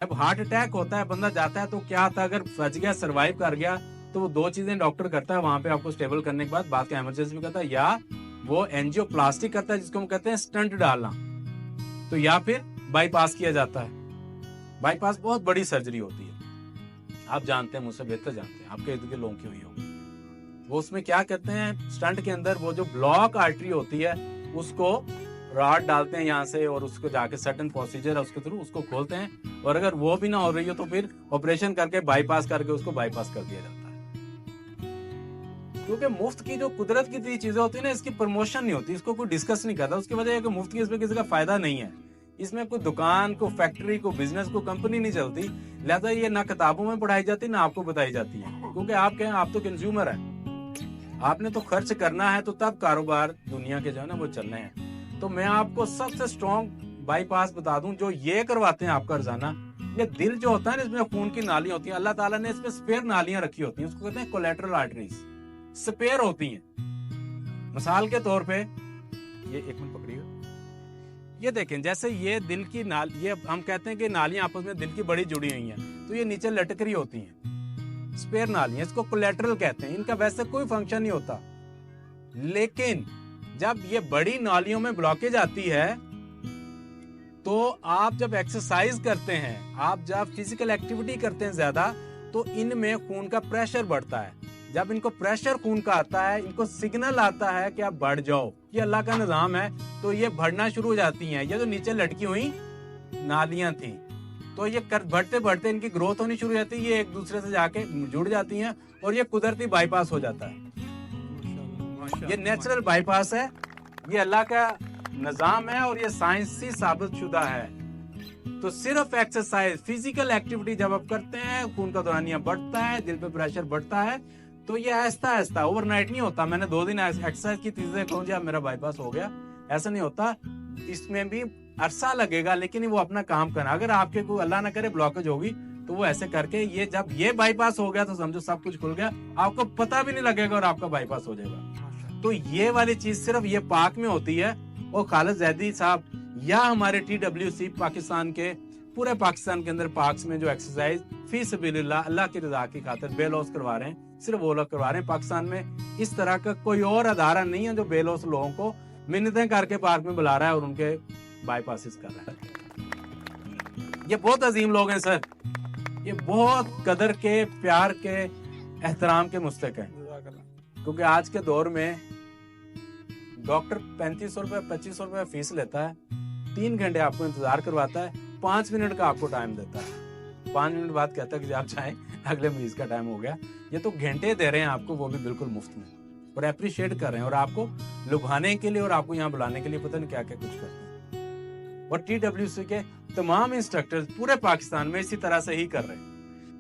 जब heart attack होता है, बंदा जाता है तो क्या था, अगर बच गया, सर्वाइव कर गया, तो वो 2 चीजें डॉक्टर करता है वहां पे आपको स्टेबल करने के बाद, बात का इमरजेंसी में करता है, या वो एंजियोप्लास्टी करता है जिसको हम कहते हैं स्टंट डालना, तो या फिर बाईपास किया जाता है। बाईपास बहुत बड़ी सर्जरी होती है, आप जानते हैं, मुझसे बेहतर जानते हैं, आपके इर्द गिर्द लोगों की हुई होगी। वो उसमें क्या कहते हैं, स्टंट के अंदर वो जो ब्लॉक आर्टरी होती है उसको रॉड डालते हैं यहाँ से, और उसको जाके सर्टेन प्रोसीजर है उसके थ्रू उसको खोलते हैं, और अगर वो भी ना हो रही हो तो फिर ऑपरेशन करके बाईपास करके उसको बाईपास कर दिया जाता है। क्योंकि मुफ्त की जो कुदरत की दी चीजें होती है ना, इसकी प्रमोशन नहीं होती, इसको कोई डिस्कस नहीं करता। उसकी वजह है कि मुफ्त की इसमें किसी का फायदा नहीं है, इसमें कोई दुकान को, फैक्ट्री को, बिजनेस को, कंपनी नहीं चलती, लिहाजा ये ना किताबों में पढ़ाई जाती ना आपको बताई जाती है, क्योंकि आप क्या है, आप तो कंज्यूमर है, आपने तो खर्च करना है, तो तब कारोबार दुनिया के जो है ना वो चलने हैं। तो मैं आपको सबसे स्ट्रॉन्ग बाईपास बता दूं, जो ये करवाते हैं आपका रोजाना, ये दिल जो होता है ना, इसमें खून की नालियां होती हैं, अल्लाह ताला ने इसमें स्पेयर नालियां रखी होती हैं, उसको कहते हैं कोलेटरल आर्टरीज, स्पेयर होती हैं। मिसाल के तौर पे ये एक मिनट पकड़िएगा, ये देखें, जैसे ये दिल की नाल, ये हम कहते हैं कि नालियां आपस में दिल की बड़ी जुड़ी हुई हैं, तो ये नीचे लटक रही होती हैं, स्पेयर नालियां, इसको कोलेटरल कहते हैं। इनका वैसे कोई फंक्शन नहीं होता, लेकिन जब ये बड़ी नालियों में ब्लॉकेज आती है, तो आप जब एक्सरसाइज करते हैं, आप जब फिजिकल एक्टिविटी करते हैं ज्यादा, तो इनमें खून का प्रेशर बढ़ता है। जब इनको प्रेशर खून का आता है, इनको सिग्नल आता है कि आप बढ़ जाओ, ये अल्लाह का निजाम है, तो ये बढ़ना शुरू हो जाती हैं। ये जो नीचे लटकी हुई नालियां थी, तो ये बढ़ते बढ़ते इनकी ग्रोथ होनी शुरू हो जाती है, ये एक दूसरे से जाके जुड़ जाती हैं, और ये कुदरती बाईपास हो जाता है। ये नेचुरल बाईपास है, ये अल्लाह का निजाम है, और ये साइंसी साबित शुदा है। तो सिर्फ एक्सरसाइज, फिजिकल एक्टिविटी जब आप करते हैं, खून का दौरानिया बढ़ता है, दिल पे प्रेशर बढ़ता है, तो ये आहिस्ता आहिस्ता, ओवरनाइट नहीं होता। मैंने 2 दिन एक्सरसाइज की, तीसरे कहूँ जी मेरा बाईपास हो गया, ऐसा नहीं होता। इसमें भी अरसा लगेगा, लेकिन वो अपना काम करना। अगर आपके को अल्लाह ना करे ब्लॉकेज होगी, तो वो ऐसे करके, ये जब ये बाईपास हो गया तो समझो सब कुछ खुल गया, आपको पता भी नहीं लगेगा और आपका बाईपास हो जाएगा। तो ये वाली चीज सिर्फ ये पाक में होती है। और खालिद जैदी साहब या हमारे TWC पाकिस्तान के, पूरे पाकिस्तान के अंदर पाक्स में जो एक्सरसाइज फी सबीलिल्लाह, अल्लाह की रजा की खातिर बेलौस करवा रहे हैं, सिर्फ वो लोग करवा रहे हैं। पाकिस्तान में इस तरह का कोई और अदारा नहीं है जो बेलौस लोगों को मिन्नतें करके पार्क में बुला रहा है और उनके बाईपासिस कर रहा है। ये बहुत अजीम लोग हैं सर, ये बहुत कदर के, प्यार के, एहतराम के मुस्तक हैं। क्योंकि आज के दौर में डॉक्टर 3500 रुपए, 2500 रुपए फीस लेता है, 3 घंटे आपको इंतजार करवाता है, 5 मिनट का आपको टाइम देता है, 5 मिनट बाद कहता है कि आप चाहें अगले मरीज का टाइम हो गया। ये तो घंटे दे रहे हैं आपको, वो भी बिल्कुल मुफ्त में, और अप्रिशिएट कर रहे हैं, और आपको लुभाने के लिए और आपको यहाँ बुलाने के लिए पता नहीं क्या क्या कुछ करते हैं। और TWC के तमाम इंस्ट्रक्टर्स पूरे पाकिस्तान में इसी तरह से ही कर रहे हैं।